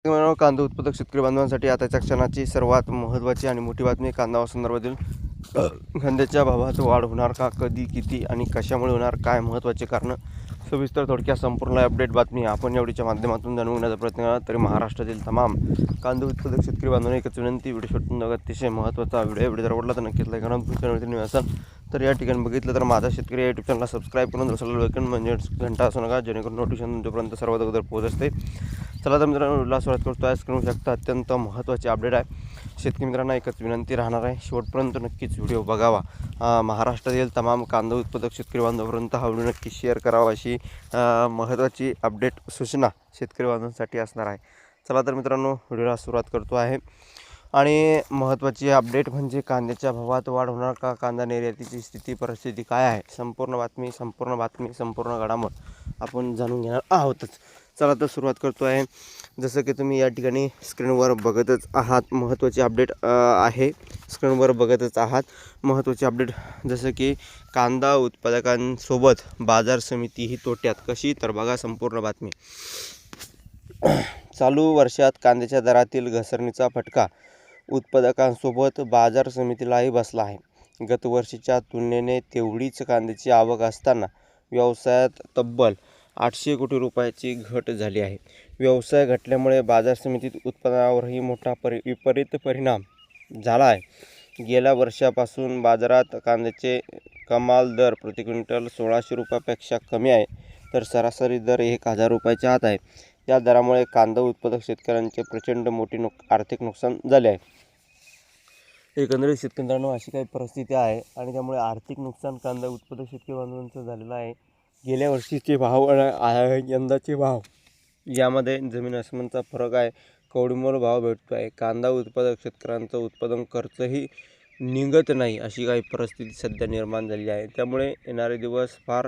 कांदा उत्पादक शेतकरी बांधवांसाठी आताच्या क्षणाची सर्वात महत्त्वाची आणि मोठी बातमी. कांदा संदर्भातील कांद्याच्या भावात वाढ होणार का, कधी, किती आणि कशामुळे होणार, काय महत्त्वाचे कारण, सविस्तर थोडक्यात संपूर्ण अपडेट बातमी आपण एवढीच्या माध्यमातून जाणून घेण्याचा प्रयत्न करा. तरी महाराष्ट्रातील तमाम कांदा उत्पादक शेतकरी बांधवांना एकच विनंती, व्हिडिओ शेवटून अतिशय महत्त्वाचा व्हिडिओ जर आवडला तर नक्कीच लाईक करा. तुमच्या असाल तर या ठिकाणी बघितलं तर माझा शेतकरी यूट्यूब चॅनलला सबस्क्राईब करून दुसऱ्याला वेकन म्हणजे घंटा असू नका, जेणेकरून नोटिफिकेशन तुमच्यापर्यंत सर्वात अगोदर पोहोच असते. चला तर मित्रांनो, व्हिडिओला सुरुवात करतो आहे. करू शकता अत्यंत महत्त्वाचे अपडेट आहे. शेतकरी मित्रांना एकच विनंती राहणार आहे, शेवटपर्यंत नक्कीच व्हिडिओ बघावा. महाराष्ट्रातील तमाम कांदा उत्पादक शेतकरी बांधवांपर्यंत हा व्हिडिओ नक्की शेअर करावा अशी महत्त्वाची अपडेट सूचना शेतकरी बांधवांसाठी असणार आहे. चला तर मित्रांनो, व्हिडिओला सुरुवात करतो आहे. आणि महत्त्वाची अपडेट म्हणजे कांद्याच्या भावात वाढ होणार का, कांदा निर्यातीची स्थिती परिस्थिती काय आहे, संपूर्ण बातमी संपूर्ण घडामोड आपण जाणून घेणार आहोतच. चला तर सुरुवात करतो आहे. जसं की तुम्ही या ठिकाणी स्क्रीनवर बघतच आहात, महत्त्वाची अपडेट आहे. स्क्रीनवर बघतच आहात महत्त्वाची अपडेट. जसं की कांदा उत्पादकांसोबत बाजार समिती ही तोट्यात कशी, तर बघा संपूर्ण बातमी. चालू वर्षात कांद्याच्या दरातील घसरणीचा फटका उत्पादकांसोबत बाजार समितीलाही बसला आहे. गतवर्षीच्या तुलनेने तेवढीच कांद्याची आवक असताना व्यवसायात तब्बल 800 कोटी रुपयाची घट झाली आहे. व्यवसाय घटल्यामुळे बाजार समितीत उत्पादनावरही मोठा विपरीत परिणाम झाला आहे. गेल्या वर्षापासून बाजारात कांद्याचे कमाल दर प्रति क्विंटल 1600 रुपयापेक्षा कमी आहे, तर सरासरी दर 1000 रुपयाच्या आत आहे. या दरामुळे कांदा उत्पादक शेतकऱ्यांचे प्रचंड मोठी आर्थिक नुकसान झाले आहे. एकंदरीत शेतकऱ्यांना अशी काही परिस्थिती आहे आणि त्यामुळे आर्थिक नुकसान कांदा उत्पादक शेतकरी बांधवांचं झालेलं आहे. गेल्या वर्षीचे भाव आणि यंदाचे भाव यामध्ये जमीन आसमानचा फरक आहे. कवडीमोल भाव भेटतो आहे. कांदा उत्पादक शेतकऱ्यांचं उत्पादन खर्चही निघत नाही अशी काही परिस्थिती सध्या निर्माण झाली आहे. त्यामुळे येणारे दिवस फार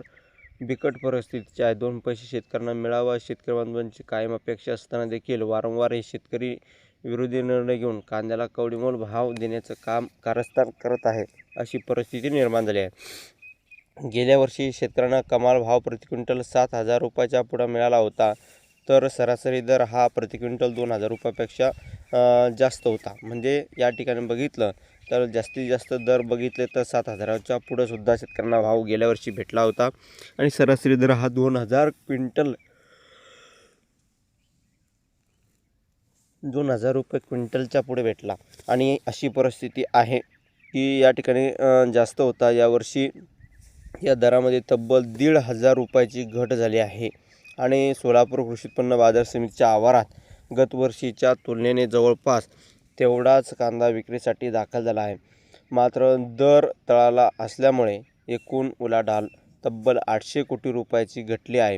बिकट परिस्थितीचे आहे. 2 पैसे शेतकऱ्यांना मिळावा शेतकरी बांधवांची कायम अपेक्षा असताना देखील वारंवार हे शेतकरी विरोधी निर्णय घेऊन कांद्याला कवडीमोल भाव देण्याचं कारस्थान करत आहे अशी परिस्थिती निर्माण झाली आहे. गेल्या वर्षी शेतकऱ्यांना कमाल भाव प्रति क्विंटल 7,000 रुपयाच्या पुढे मिळाला होता, तर सरासरी दर हा प्रति क्विंटल 2,000 रुपयापेक्षा जास्त होता. म्हणजे या ठिकाणी बघितलं तर जास्तीत जास्त दर बघितले तर 7,000च्या पुढं सुद्धा शेतकऱ्यांना भाव गेल्या वर्षी भेटला होता आणि सरासरी दर हा 2,000 रुपये क्विंटलच्या पुढे भेटला. आणि अशी परिस्थिती आहे की या ठिकाणी जास्त होता. यावर्षी या दरामध्ये तब्बल 1,500 रुपयाची घट झाली आहे. आणि सोलापूर कृषी उत्पन्न बाजार समितीच्या आवारात गतवर्षीच्या तुलनेने जवळपास तेवढाच कांदा विक्रीसाठी दाखल झाला आहे. मात्र दर तळाला असल्यामुळे एकूण उलाढाल तब्बल 800 कोटी रुपयाची घटली आहे.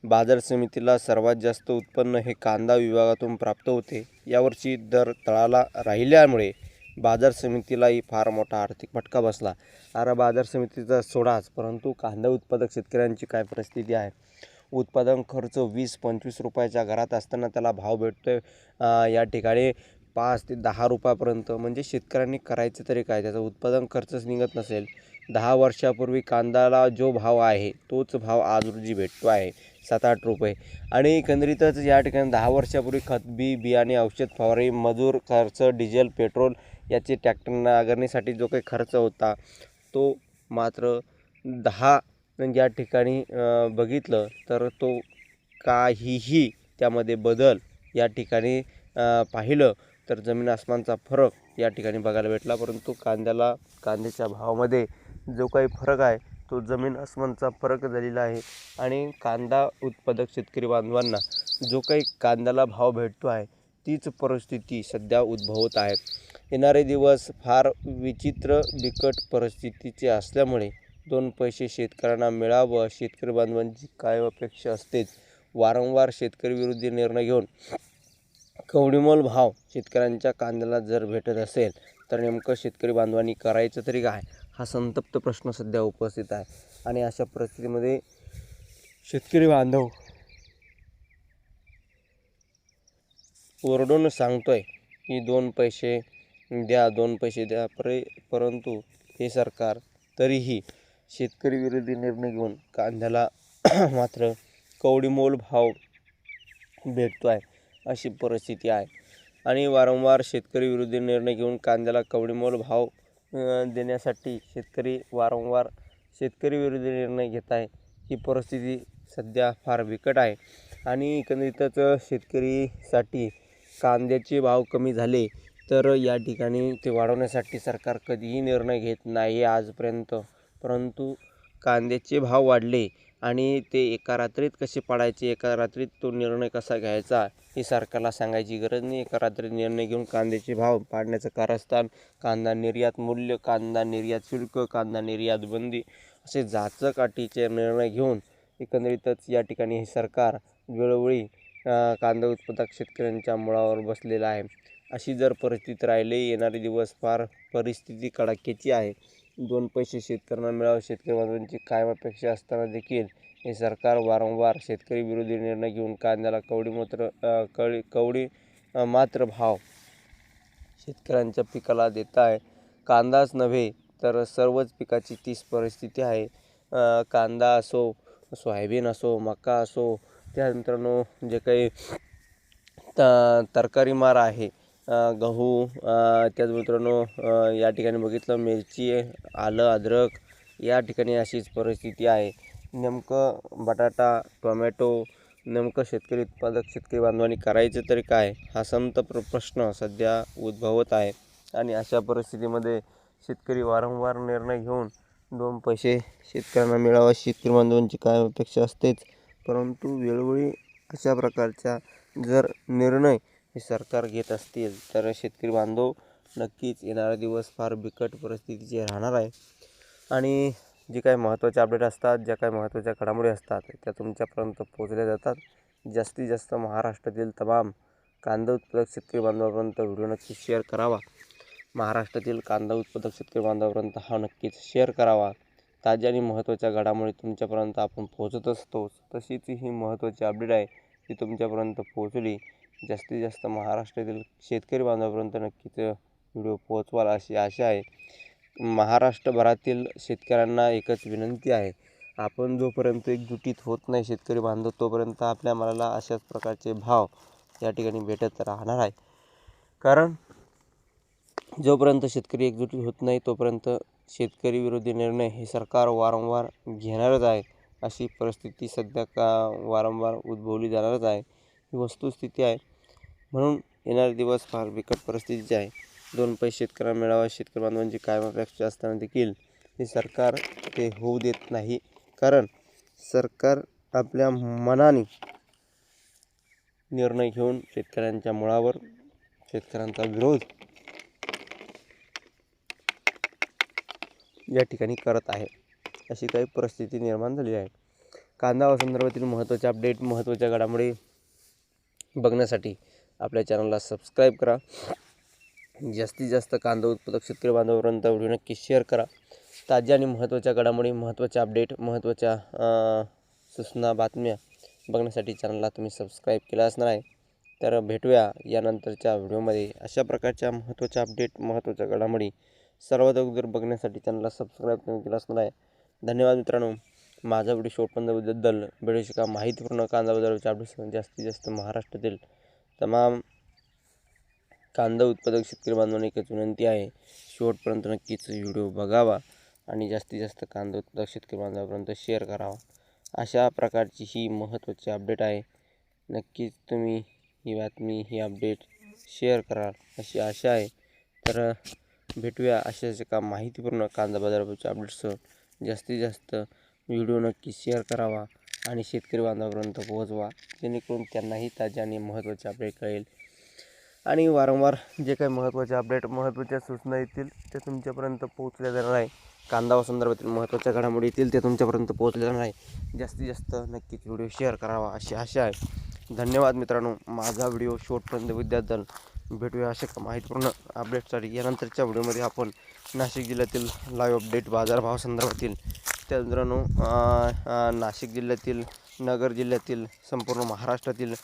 बाजार समितीला सर्वात जास्त उत्पन्न हे कांदा विभागातून प्राप्त होते. यावर्षी दर तळाला राहिल्यामुळे बाजार समितीलाही फार मोठा आर्थिक फटका बसला. बाजार समितीचा सोडाच, परंतु कांदा उत्पादक शेतकऱ्यांची काय परिस्थिती आहे. उत्पादन खर्च 20-25 रुपयाच्या घरात असताना त्याला भाव भेटतो आहे या ठिकाणी 5 ते 10 रुपयापर्यंत. म्हणजे शेतकऱ्यांनी करायचं तरी काय, त्याचा उत्पादन खर्चच निघत नसेल. 10 वर्षापूर्वी कांद्याला जो भाव आहे तोच भाव आज रोजी भेटतो आहे 7-8 रुपये. आणि एकंदरीतच या ठिकाणी 10 वर्षापूर्वी खत बियाणे, औषध फवारणी, मजूर खर्च, डिझेल, पेट्रोल याचे ट्रॅक्टर नांगरणीसाठी जो काही खर्च होता तो मात्र 10 या ठिकाणी बघितलं तर तो काहीही त्यामध्ये बदल या ठिकाणी पाहिलं तर जमीन आसमानचा फरक या ठिकाणी बघायला भेटला. परंतु कांद्याच्या भावामध्ये जो काही फरक आहे तो जमीन आसमानचा फरक झालेला आहे. आणि कांदा उत्पादक शेतकरी बांधवांना जो काही कांद्याला भाव भेटतो आहे तीच परिस्थिती सध्या उद्भवत आहे. येणारे दिवस फार विचित्र बिकट परिस्थितीचे असल्यामुळे 2 पैसे शेतकऱ्यांना मिळावं शेतकरी बांधवांची कायम अपेक्षा असतेच. वारंवार शेतकरी विरोधी निर्णय घेऊन कवडीमोल भाव शेतकऱ्यांच्या कांद्याला जर भेटत असेल तर नेमकं शेतकरी बांधवांनी करायचं तरी काय, हा संतप्त प्रश्न सध्या उपस्थित आहे. आणि अशा परिस्थितीमध्ये शेतकरी बांधव ओरडून सांगतोय की 2 पैसे द्या, 2 पैसे द्या, परंतु हे सरकार तरीही शेतकरी विरोधी निर्णय घेऊन कांद्याला मात्र कवडीमोल भाव भेटतो आहे. अशी परिस्थिती आहे. आणि वारंवार शेतकरी विरोधी निर्णय घेऊन कांद्याला कवडीमोल भाव देण्यासाठी शेतकरी वारंवार शेतकरी विरोधी निर्णय घेत आहे. ही परिस्थिती सध्या फार बिकट आहे. आणि एकंदरीतच शेतकरीसाठी कांद्याचे भाव कमी झाले तर या ठिकाणी ते वाढवण्यासाठी सरकार कधीही निर्णय घेत नाही आजपर्यंत. परंतु कांद्याचे भाव वाढले आणि ते एका रात्रीत कसे पाडायचे, एका रात्रीत तो निर्णय कसा घ्यायचा हे सरकारला सांगायची गरज नाही. एका रात्रीत निर्णय घेऊन कांद्याचे भाव पाडण्याचं कारस्थान कांदा निर्यात मूल्य, कांदा निर्यात शुल्क, कांदा निर्यात बंदी असे जाचकाटीचे निर्णय घेऊन एकंदरीतच या ठिकाणी हे सरकार वेळोवेळी कांदा उत्पादक शेतकऱ्यांच्या मुळावर बसलेला आहे. अशी जर परिस्थिती राहिली येणारे दिवस फार परिस्थिती कडाक्याची आहे. 2 पैसे शेतकऱ्यांना मिळावे शेतकरी बांधवांची कायम अपेक्षा असताना देखील हे सरकार वारंवार शेतकरी विरोधी निर्णय घेऊन कांद्याला कवडी मात्र भाव शेतकऱ्यांच्या पिकाला देत आहे. कांदाच नव्हे तर सर्वच पिकाची तीच परिस्थिती आहे. कांदा असो, सोयाबीन असो, मका असो, त्यानंतर जे काही तरकारी मार आहे, गहू, त्याच मित्रांनो या ठिकाणी बघितलं मिरची, आलं, अद्रक या ठिकाणी अशीच परिस्थिती आहे. नेमकं बटाटा, टोमॅटो नेमकं शेतकरी उत्पादक शेतकरी बांधवांनी करायचं तरी काय हा संतप्त प्रश्न सध्या उद्भवत आहे. आणि अशा परिस्थितीमध्ये शेतकरी वारंवार निर्णय घेऊन 2 पैसे शेतकऱ्यांना मिळावा शेतकरी बांधवांची कायम अपेक्षा असतेच. परंतु वेळोवेळी अशा प्रकारच्या जर निर्णय हे सरकार घेत असतील तर शेतकरी बांधव नक्कीच येणारा दिवस फार बिकट परिस्थितीचे राहणार आहे. आणि जे काही महत्त्वाचे अपडेट असतात, ज्या काही महत्त्वाच्या घडामोडी असतात त्या तुमच्यापर्यंत पोहोचल्या जातात. जास्तीत जास्त महाराष्ट्रातील तमाम कांदा उत्पादक शेतकरी बांधवापर्यंत व्हिडिओ नक्कीच शेअर करावा. महाराष्ट्रातील कांदा उत्पादक शेतकरी बांधवापर्यंत हा नक्कीच शेअर करावा. ताज्या आणि महत्त्वाच्या घडामोडी तुमच्यापर्यंत आपण पोहोचत असतोच. तशीच ही महत्त्वाची अपडेट आहे ती तुमच्यापर्यंत पोहोचली. जास्तीत जास्त महाराष्ट्रातील शेतकरी बांधवापर्यंत नक्कीच व्हिडिओ पोहोचवाल अशी आशा आहे. महाराष्ट्रभरातील शेतकऱ्यांना एकच विनंती आहे, आपण जोपर्यंत एकजुटीत होत नाही शेतकरी बांधव तोपर्यंत आपल्या मालाला अशाच प्रकारचे भाव या ठिकाणी भेटत राहणार आहे. कारण जोपर्यंत शेतकरी एकजुटीत होत नाही तोपर्यंत शेतकरी विरोधी निर्णय हे सरकार वारंवार घेणारच आहे. अशी परिस्थिती सध्या वारंवार उद्भवली जाणारच आहे. ही वस्तुस्थिती आहे. म्हणून येणारे दिवस फार बिकट परिस्थितीचे आहे. 2 पैसे शेतकऱ्यांना मिळावा शेतकरी बांधवांची कायम अपेक्षा असताना देखील हे सरकार ते होऊ देत नाही. कारण सरकार आपल्या मनाने निर्णय घेऊन शेतकऱ्यांच्या मुळावर शेतकऱ्यांचा विरोध या ठिकाणी करत आहे. अशी काही परिस्थिती निर्माण झाली आहे. कांदा संदर्भातील महत्त्वाचे अपडेट, महत्त्वाच्या घडामोडी बघण्यासाठी आपल्या चॅनलला सबस्क्राईब करा. जास्तीत जास्त कांदा उत्पादक शेतकरी बांधवांपर्यंत व्हिडिओ नक्की शेअर करा. ताज्या आणि महत्त्वाच्या घडामोडी, महत्त्वाच्या अपडेट, महत्त्वाच्या सूचना, बातम्या बघण्यासाठी चॅनलला तुम्ही सबस्क्राईब केला असणार आहे. तर भेटूया यानंतरच्या व्हिडिओमध्ये. अशा प्रकारच्या महत्त्वाच्या अपडेट, महत्त्वाच्या घडामोडी सर्वात अगोदर बघण्यासाठी चॅनलला सबस्क्राईब तुम्ही केला असणार आहे. धन्यवाद मित्रांनो. माझा व्हिडिओ शेवटपर्यंत व्हिडिओ शिका. माहितीपूर्ण कांदा बाजाराचे अपडेट्स जास्तीत जास्त महाराष्ट्रातील तमाम कांदा उत्पादक शेतकरी बांधवांना एकच विनंती आहे, शेवटपर्यंत नक्कीच व्हिडिओ बघावा आणि जास्तीत जास्त कांदा उत्पादक शेतकरी बांधवांपर्यंत शेअर करावा. अशा प्रकारची ही महत्त्वाची अपडेट आहे. नक्कीच तुम्ही ही बातमी, ही अपडेट शेअर कराल अशी आशा आहे. तर भेटूया अशाच एका माहितीपूर्ण कांदा बाजाराच्या अपडेट्ससह. जास्तीत जास्त व्हिडिओ नक्की शेअर करावा आणि शेतकरी बांधवांपर्यंत पोहोचवा, जेणेकरून त्यांनाही ताज्या आणि महत्त्वाचे अपडेट कळेल. आणि वारंवार जे काही महत्त्वाचे अपडेट, महत्त्वाच्या सूचना येतील ते तुमच्यापर्यंत पोहोचल्या जाणार आहे. कांदा संदर्भातील महत्त्वाच्या घडामोडी येतील ते तुमच्यापर्यंत पोहोचल्या जाणार आहे. जास्तीत जास्त नक्कीच व्हिडिओ शेअर करावा अशी आशा आहे. धन्यवाद मित्रांनो. माझा व्हिडिओ शेवटपर्यंत विद्यार्थ्याल भेटूया अशा माहितीपूर्ण अपडेटसाठी. यानंतरच्या व्हिडिओमध्ये आपण नाशिक जिल्ह्यातील लाईव्ह अपडेट, बाजारभाव संदर्भातील, त्या मित्रांनो नाशिक जिल्ह्यातील, नगर जिल्ह्यातील, संपूर्ण महाराष्ट्रातील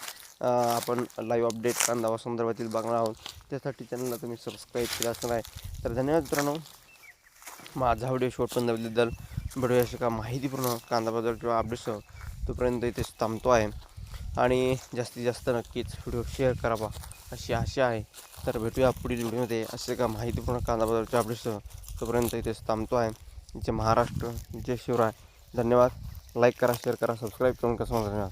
आपण लाईव्ह अपडेट कांदा संदर्भातील बघणार आहोत. त्यासाठी चॅनलला तुम्ही सबस्क्राईब केला असणार आहे. तर धन्यवाद मित्रांनो. माझा व्हिडिओ शेवटपर्यंत भेटूया अशा माहितीपूर्ण कांदा बाजार किंवा अपडेट्स. तोपर्यंत इथेच थांबतो आहे. आणि जास्तीत जास्त नक्कीच व्हिडिओ शेअर करावा अशी आशा आहे. तर भेटूया पुढील व्हिडिओमध्ये असे का माहितीपूर्ण कांदा बाजाराच्या अपडेट्ससह. तोपर्यंत इथेच थांबतो आहे. जय महाराष्ट्र, जय शिवराय. धन्यवाद. लाईक करा, शेअर करा, सबस्क्राईब करून कसं धन्यवाद.